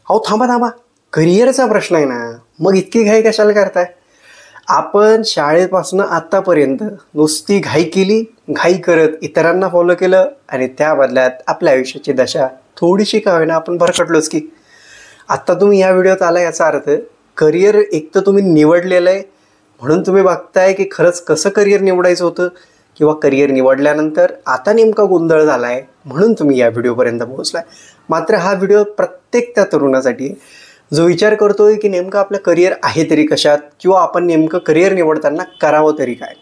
अहो थांबा थांबा, करिअरचा प्रश्न आहे ना, मग इतकी घाई कशाला करताय? आपण शाळेपासून आत्तापर्यंत नुसती घाई केली, घाई करत इतरांना फॉलो केलं आणि त्या बदल्यात आपल्या आयुष्याची दशा थोडीशी का होईना आपण भरकटलोच की. आत्ता तुम्ही ह्या व्हिडिओत आला याचा अर्थ करिअर एक तर तुम्ही निवडलेलं आहे म्हणून तुम्ही बघताय की खरंच कसं करिअर निवडायचं होतं, किंवा करिअर निवडल्यानंतर आता नेमका गोंधळ झाला आहे म्हणून तुम्ही या व्हिडिओपर्यंत पोहोचलाय. मात्र हा व्हिडिओ प्रत्येक त्या तरुणासाठी जो विचार करतोय की नेमकं आपलं करिअर आहे तरी कशात, किंवा आपण नेमकं करिअर निवडताना करावं तरी काय.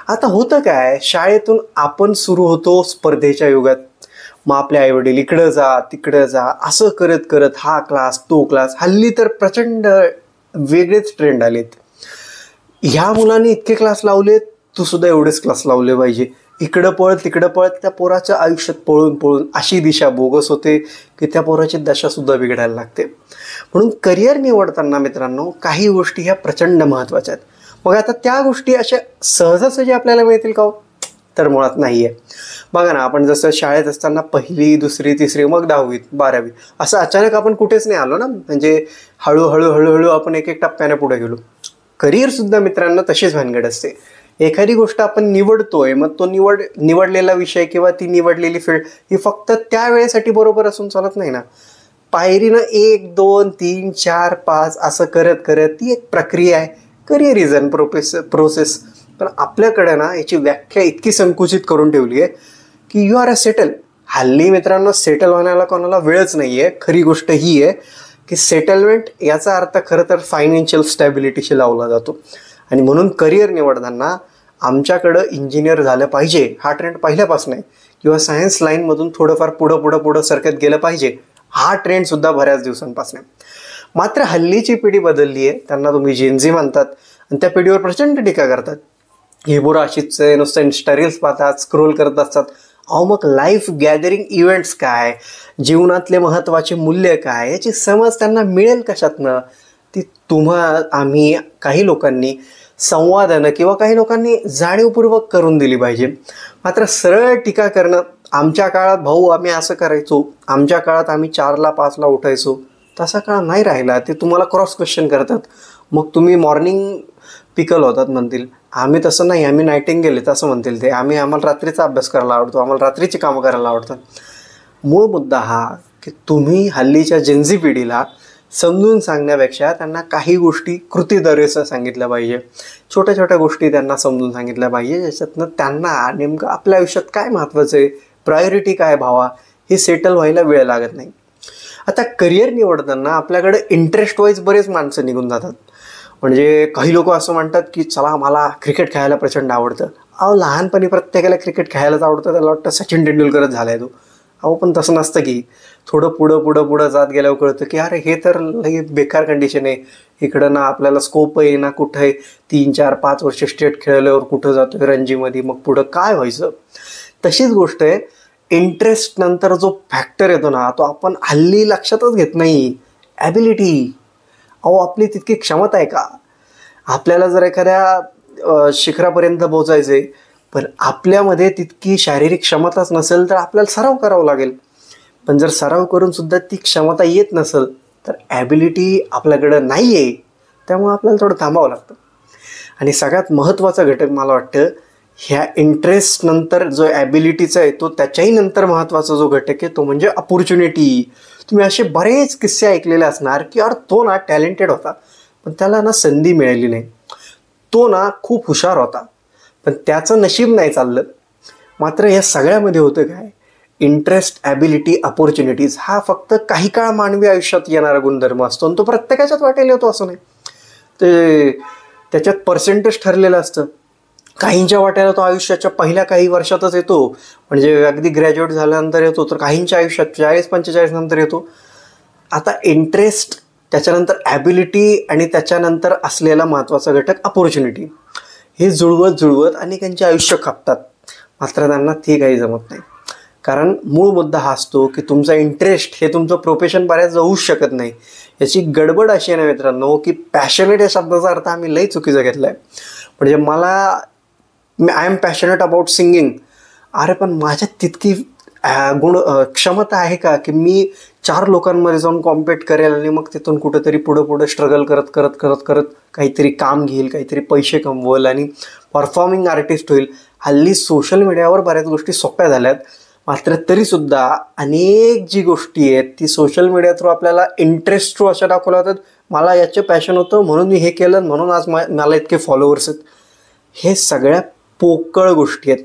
आता होतं काय, शाळेतून आपण सुरू होतो स्पर्धेच्या युगात. मग आपले आईवडील इकडं जा तिकडं जा असं करत करत हा क्लास तो क्लास, हल्ली तर प्रचंड वेगळेच ट्रेंड आलेत. ह्या मुलांनी इतके क्लास लावलेत, तू सुद्धा एवढेच क्लास लावले पाहिजे. इकडं पळ तिकडं पळ, त्या पोराच्या आयुष्यात पळून पळून अशी दिशा बोगस होते की त्या पोराची दशासुद्धा बिघडायला लागते. म्हणून करिअर निवडताना मित्रांनो काही गोष्टी ह्या प्रचंड महत्त्वाच्या आहेत. मग आता त्या गोष्टी अशा सहजासहजी आपल्याला मिळतील का? तर मुळात नाही आहे. बघा ना, आपण जसं शाळेत असताना पहिली दुसरी तिसरी मग 10वीत 12वी असं अचानक आपण कुठेच नाही आलो ना, म्हणजे हळूहळू हळूहळू आपण एक एक टप्प्याने पुढे गेलो. करिअरसुद्धा मित्रांनो तशीच भानगड असते. एखादी गोष्ट आपण निवडतोय, मग तो निवडलेला विषय किंवा ती निवडलेली फील्ड ही फक्त त्या वेळेसाठी बरोबर असून चालत नाही ना. पायरीनं 1 2 3 4 5 असं करत करत ती एक प्रक्रिया आहे, करिअर इज अन प्रोसेस. पण आपल्याकडे ना याची व्याख्या इतकी संकुचित करून ठेवली आहे की यू आर अ सेटल. हल्ली मित्रांनो सेटल होण्याला कोणाला वेळच नाही आहे. खरी गोष्ट ही आहे की सेटलमेंट याचा अर्थ खरं तर फायनान्शियल स्टॅबिलिटीशी लावला जातो. आणि म्हणून करिअर निवडताना आमच्याकडं इंजिनियर झालं पाहिजे हा ट्रेंड पहिल्यापासून आहे, किंवा सायन्स लाईनमधून थोडंफार पुढं सरकत गेलं पाहिजे हा ट्रेंडसुद्धा बऱ्याच दिवसांपासून आहे. मात्र हल्लीची पिढी बदलली आहे. त्यांना तुम्ही जेनझी म्हणतात आणि त्या पिढीवर प्रचंड टीका करतात. हे बुरा अशीच नुसतं इन्स्टा रील्स पाहतात, स्क्रोल करत असतात. अहो मग लाईफ गॅदरिंग इव्हेंट्स काय, जीवनातले महत्त्वाचे मूल्य काय याची समज त्यांना मिळेल कशातनं? ती आम्ही काही लोकांनी संवादानं किंवा काही लोकांनी जाणीवपूर्वक करून दिली पाहिजे. मात्र सरळ टीका करणं, आमच्या काळात भाऊ आम्ही असं करायचो, आमच्या काळात आम्ही 4ला 5ला उठायचो, तसा काळ नाही राहिला. ते तुम्हाला क्रॉस क्वेश्चन करतात. मग तुम्ही मॉर्निंग पिकल होतात म्हणतील, आम्ही तसं नाही, आम्ही नाईटिंग गेले तसं म्हणतील ते, आम्हाला रात्रीचा अभ्यास करायला आवडतो, आम्हाला रात्रीची कामं करायला आवडतात. मूळ मुद्दा हा की तुम्ही हल्लीच्या जेनझी पिढीला समजून सांगण्यापेक्षा त्यांना काही गोष्टी कृतीद्वारे सांगितल्या पाहिजे. छोट्या छोट्या गोष्टी त्यांना समजून सांगितल्या पाहिजे, ज्याच्यातनं त्यांना नेमकं आपल्या आयुष्यात काय महत्त्वाचं आहे, प्रायोरिटी काय भावा, हे सेटल व्हायला वेळ लागत नाही. आता करिअर निवडताना आपल्याकडे इंटरेस्ट वाईज बरेच माणसं निघून जातात. म्हणजे काही लोक असं म्हणतात की चला मला क्रिकेट खेळायला प्रचंड आवडतं. अहो लहानपणी प्रत्येकाला क्रिकेट खेळायलाच आवडतं, त्याला वाटतं सचिन तेंडुलकरच झाला आहे तो. अहो पण तसं नसतं की. थोडं पुढं जात गेल्यावर कळतं की अरे हे तर लई बेकार कंडिशन आहे, इकडं ना आपल्याला स्कोप आहे ना कुठं आहे. 3 4 5 वर्ष स्टेट खेळल्यावर कुठं जातो रणजीमध्ये, मग पुढं काय व्हायचं. तशीच गोष्ट आहे, इंटरेस्ट नंतर जो फॅक्टर येतो ना तो आपण हल्ली लक्षातच घेत नाही. ॲबिलिटी, अहो आपली तितकी क्षमता आहे का? आपल्याला जर एखाद्या शिखरापर्यंत पोचायचं आहे पण आपल्यामध्ये तितकी शारीरिक क्षमताच नसेल तर आपल्याला सराव करावा लागेल. पण जर सराव करून सुद्धा ती क्षमता येत नसेल तर ॲबिलिटी आपल्याकडं नाही आहे, त्यामुळे आपल्याला थोडं थांबावं लागतं. आणि सगळ्यात महत्त्वाचा घटक मला वाटतं ह्या इंटरेस्ट नंतर जो ॲबिलिटीचा आहे तो त्याच्याही नंतर महत्त्वाचा जो घटक आहे तो म्हणजे अपॉर्च्युनिटी. तुम्ही असे बरेच किस्से ऐकलेले असणार की यार तो ना टॅलेंटेड होता पण त्याला ना संधी मिळाली नाही, तो ना खूप हुशार होता पण त्याचं नशीब नाही चाललं. मात्र या सगळ्यामध्ये होतं काय, इंटरेस्ट, ॲबिलिटी, अपॉर्च्युनिटीज हा फक्त काही काळ मानवी आयुष्यात येणारा गुणधर्म असतो आणि तो प्रत्येकाच्याच वाटेल येतो असं नाही. ते त्याच्यात पर्सेंटेज ठरलेलं असतं. काहींच्या वाट्याला तो आयुष्याच्या पहिल्या काही वर्षातच येतो, म्हणजे अगदी ग्रॅज्युएट झाल्यानंतर येतो, तर काहींच्या आयुष्यात 40-45 नंतर येतो. आता इंटरेस्ट, त्याच्यानंतर ॲबिलिटी आणि त्याच्यानंतर असलेला महत्त्वाचा घटक अपॉर्च्युनिटी, हे जुळवत अनेकांचे आयुष्य कापतात. मात्र त्यांना ते काही जमत नाही. कारण मूळ मुद्दा हा असतो की तुमचा इंटरेस्ट हे तुमचं प्रोफेशन बऱ्याच जाऊच शकत नाही. याची गडबड अशी आहे ना मित्रांनो की पॅशनेट या शब्दाचा अर्थ आम्ही लई चुकीचा घेतला आहे. म्हणजे I am passionate about singing, अरे पण माझ्यात तितकी क्षमता आहे का की मी 4 लोकांमध्ये जाऊन कॉम्पिट करेल आणि मग तिथून कुठेतरी पुढं स्ट्रगल करत करत करत करत काहीतरी काम घेईल, काहीतरी पैसे कमवल आणि परफॉर्मिंग आर्टिस्ट होईल. हल्ली सोशल मीडियावर बऱ्याच गोष्टी सोप्या झाल्यात, मात्र तरीसुद्धा अनेक जी गोष्टी आहेत ती सोशल मीडिया थ्रू आपल्याला इंटरेस्ट थ्रू अशा दाखवल्या जातात. मला याचे पॅशन होतं म्हणून मी हे केलं, म्हणून आज मला इतके फॉलोअर्स आहेत. हे सगळ्या पोकळ गोष्टी आहेत.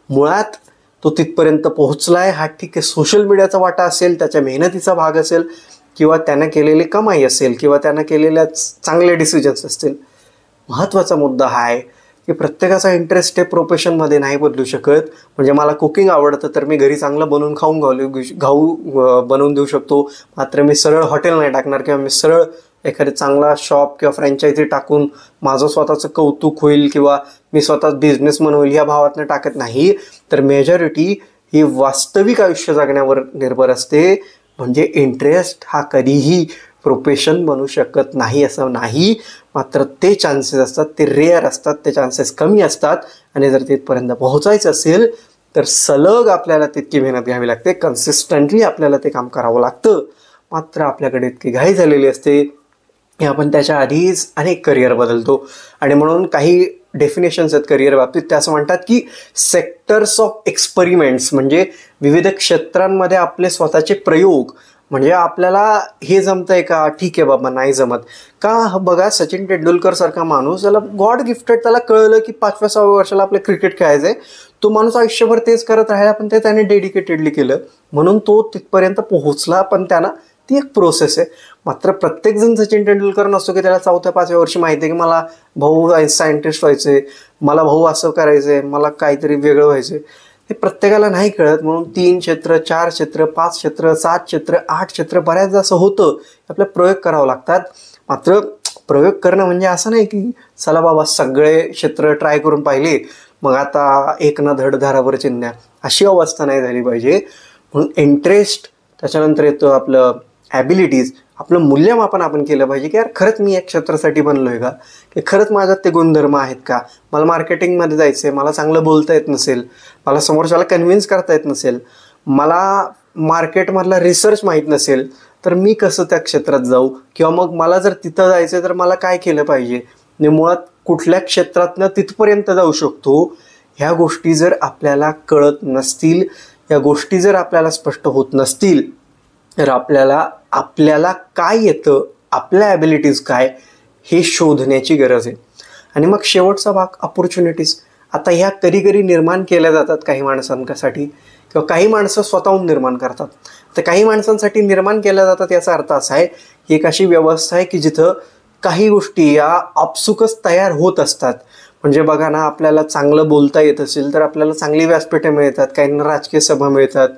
मुळात तो तिथपर्यंत पोहोचलाय हा ठीक आहे, सोशल मीडियाचा वाटा असेल, त्याच्या मेहनतीचा भाग असेल, किंवा त्यानं केलेली कमाई असेल, किंवा त्यानं केलेल्या चांगले डिसिजन्स असतील. महत्त्वाचा मुद्दा हा आहे की प्रत्येकाचा इंटरेस्ट हे प्रोफेशनमध्ये नाही बदलू शकत. म्हणजे मला कुकिंग आवडतं तर मी घरी चांगलं बनवून बनवून देऊ शकतो, मात्र मी सरळ हॉटेल नाही टाकणार, किंवा मी सरळ एखादा चांगला शॉप किंवा फ्रँचायझी टाकून माझं स्वतःचं कौतुक होईल किंवा मी स्वतःच बिझनेसमन होईल या भावातनं टाकत नाही. तर मेजॉरिटी ही वास्तविक आयुष्य जगण्यावर निर्भर असते. म्हणजे इंटरेस्ट हा कधीही प्रोफेशन बनू शकत नाही असं नाही, मात्र ते चान्सेस असतात ते रेअर असतात, ते चान्सेस कमी असतात. आणि जर तिथपर्यंत पोहोचायचं असेल तर सलग आपल्याला तितकी मेहनत घ्यावी लागते, कन्सिस्टंटली आपल्याला ते काम करावं लागतं. मात्र आपल्याकडे इतकी घाई झालेली असते की आपण त्याच्या आधीच अनेक करिअर बदलतो. आणि म्हणून काही डेफिनेशन्स आहेत करिअर बाबतीत, ते असं म्हणतात की सेक्टर्स ऑफ एक्सपेरिमेंट्स, म्हणजे विविध क्षेत्रांमध्ये आपले स्वतःचे प्रयोग. म्हणजे आपल्याला हे जमतंय का, ठीक आहे बाबा, नाही जमत का. बघा सचिन तेंडुलकर सारखा माणूस, त्याला गॉड गिफ्टेड, त्याला कळलं की 5व्या-6व्या वर्षाला आपलं क्रिकेट खेळायचं आहे. तो माणूस आयुष्यभर तेच करत राहिला, पण ते त्याने डेडिकेटेडली केलं म्हणून तो तिथपर्यंत पोहोचला. पण त्याला ती एक प्रोसेस आहे. मात्र प्रत्येकजण सचिन तेंडुलकर नसतो की त्याला 4व्या-5व्या वर्षी माहिती आहे की मला भाऊ सायंटिस्ट व्हायचं आहे, मला भाऊ असं करायचं आहे, मला काहीतरी वेगळं व्हायचं आहे. हे प्रत्येकाला नाही कळत. म्हणून 3 क्षेत्र, 4 क्षेत्र, 5 क्षेत्र, 7 क्षेत्र, 8 क्षेत्र, बऱ्याचदा असं होतं आपल्या प्रयोग करावं लागतात. मात्र प्रयोग करणं म्हणजे असं नाही की चला बाबा सगळे क्षेत्र ट्राय करून पाहिले मग आता एक न धड धारावर चिंध्या, अशी अवस्था नाही झाली पाहिजे. म्हणून इंटरेस्ट, त्याच्यानंतर येतं आपलं ॲबिलिटीज, आपलं मूल्यमापन आपण केलं पाहिजे की यार खरंच मी या क्षेत्रासाठी बनलो आहे का, की खरंच माझ्यात ते गुणधर्म आहेत का. मला मार्केटिंगमध्ये जायचं आहे, मला चांगलं बोलता येत नसेल, मला समोरच्याला कन्व्हिन्स करता येत नसेल, मला मार्केटमधला रिसर्च माहीत नसेल, तर मी कसं त्या क्षेत्रात जाऊ, किंवा मग मला जर तिथं जायचं आहे तर मला काय केलं पाहिजे, आणि मुळात कुठल्या क्षेत्रातनं तिथपर्यंत जाऊ शकतो. ह्या गोष्टी जर आपल्याला कळत नसतील, या गोष्टी जर आपल्याला स्पष्ट होत नसतील, तर आपल्याला काय येतं, आपल्या ॲबिलिटीज काय, हे शोधण्याची गरज आहे. आणि मग शेवटचा भाग अपॉर्च्युनिटीज. आता ह्या कधी निर्माण केल्या जातात काही माणसांसाठी, किंवा काही माणसं स्वतःहून निर्माण करतात. तर काही माणसांसाठी निर्माण केल्या जातात याचा अर्थ असा आहे की एक अशी व्यवस्था आहे की जिथं काही गोष्टी या आपसुकच तयार होत असतात. म्हणजे बघा ना, आपल्याला चांगलं बोलता येत असेल तर आपल्याला चांगली व्यासपीठे मिळतात, काहींना राजकीय सभा मिळतात,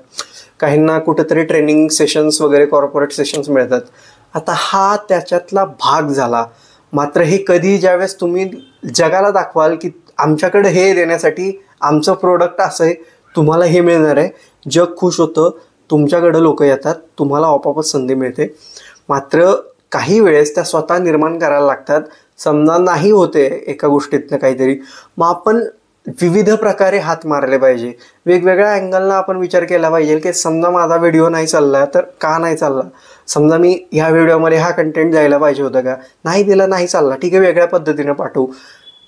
काहींना कुठेतरी ट्रेनिंग सेशन्स वगैरे, कॉर्पोरेट सेशन्स मिळतात. आता हा त्याच्यातला भाग झाला. मात्र हे कधी ज्यावेळेस तुम्ही जगाला दाखवाल की आमच्याकडे हे देण्यासाठी आमचं प्रोडक्ट असं आहे, तुम्हाला हे मिळणार आहे, जग खुश होतं, तुमच्याकडं लोक येतात, तुम्हाला आपोआपच संधी मिळते. मात्र काही वेळेस त्या स्वतः निर्माण करायला लागतात. समजा नाही होते एका गोष्टीतनं काहीतरी, मग आपण विविध प्रकारे हात मारले पाहिजे, वेगवेगळ्या अँगलला आपण विचार केला पाहिजे की समजा माझा व्हिडिओ नाही चालला तर का नाही चालला, समजा मी ह्या व्हिडिओमध्ये हा कंटेंट द्यायला पाहिजे होतं का, नाही दिला, नाही चालला, ठीक आहे, वेगळ्या पद्धतीनं पाठवू.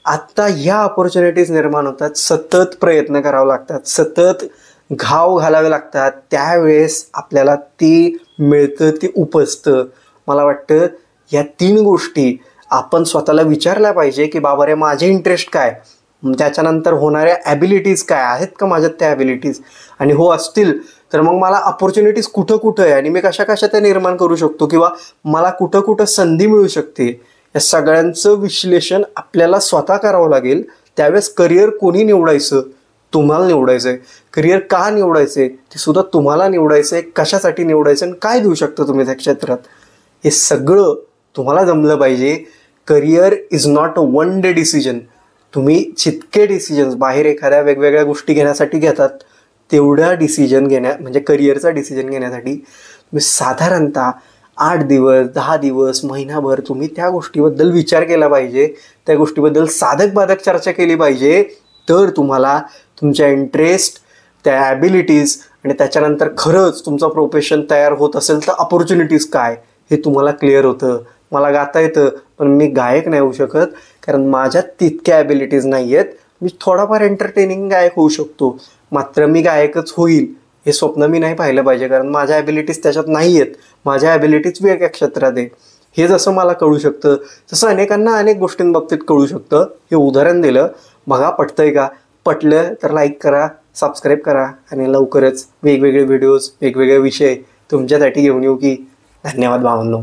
आत्ता ह्या अपॉर्च्युनिटीज निर्माण होतात, सतत प्रयत्न करावे लागतात, सतत घाव घालावे लागतात, त्यावेळेस आपल्याला ते मिळतं, ते उपजतं. मला वाटतं या 3 गोष्टी आपण स्वतःला विचारल्या पाहिजे की बाबा रे माझे इंटरेस्ट काय, त्याच्यानंतर होणाऱ्या ॲबिलिटीज काय आहेत का माझ्यात त्या ॲबिलिटीज, आणि हो असतील तर मग मला अपॉर्च्युनिटीज कुठं आहे आणि मी कशा त्या निर्माण करू शकतो, किंवा मला कुठं संधी मिळू शकते. या सगळ्यांचं विश्लेषण आपल्याला स्वतः करावं लागेल. त्यावेळेस करिअर कोणी निवडायचं, तुम्हाला निवडायचं आहे. करिअर का निवडायचं आहे ते सुद्धा तुम्हाला निवडायचं आहे, कशासाठी निवडायचं आणि काय देऊ शकता तुम्ही त्या क्षेत्रात, हे सगळं तुम्हाला जमलं पाहिजे. Career is not a one day decision. तुम्ही जितके डिसिजन्स बाहेर एखाद्या वेगवेगळ्या गोष्टी घेण्यासाठी घेतात, तेवढ्या म्हणजे करिअरचा डिसिजन घेण्यासाठी तुम्ही साधारणतः 8 दिवस, 10 दिवस, महिनाभर तुम्ही त्या गोष्टीबद्दल विचार केला पाहिजे, त्या गोष्टीबद्दल साधक बाधक चर्चा केली पाहिजे. तर तुम्हाला तुमच्या इंटरेस्ट, त्या ॲबिलिटीज आणि त्याच्यानंतर खरंच तुमचं प्रोफेशन तयार होत असेल तर अपॉर्च्युनिटीज काय हे तुम्हाला क्लिअर होतं. मला गाता येतं पण मी गायक नाही होऊ शकत कारण माझ्यात तितक्या ॲबिलिटीज नाही आहेत. मी थोडाफार एंटरटेनिंग गायक होऊ शकतो, मात्र मी गायकच होईल हे स्वप्न मी नाही पाहिलं पाहिजे कारण माझ्या ॲबिलिटीज त्याच्यात नाही आहेत. माझ्या ॲबिलिटीज वेगळ्या क्षेत्रात आहे. हे जसं मला कळू शकतं तसं अनेकांना अनेक गोष्टींबाबतीत कळू शकतं. हे उदाहरण दिलं, बघा पटतंय का? पटलं तर लाईक करा, सबस्क्राईब करा आणि लवकरच वेगवेगळे व्हिडिओज वेगवेगळे विषय तुमच्यासाठी घेऊन येऊ की. धन्यवाद भावांनो.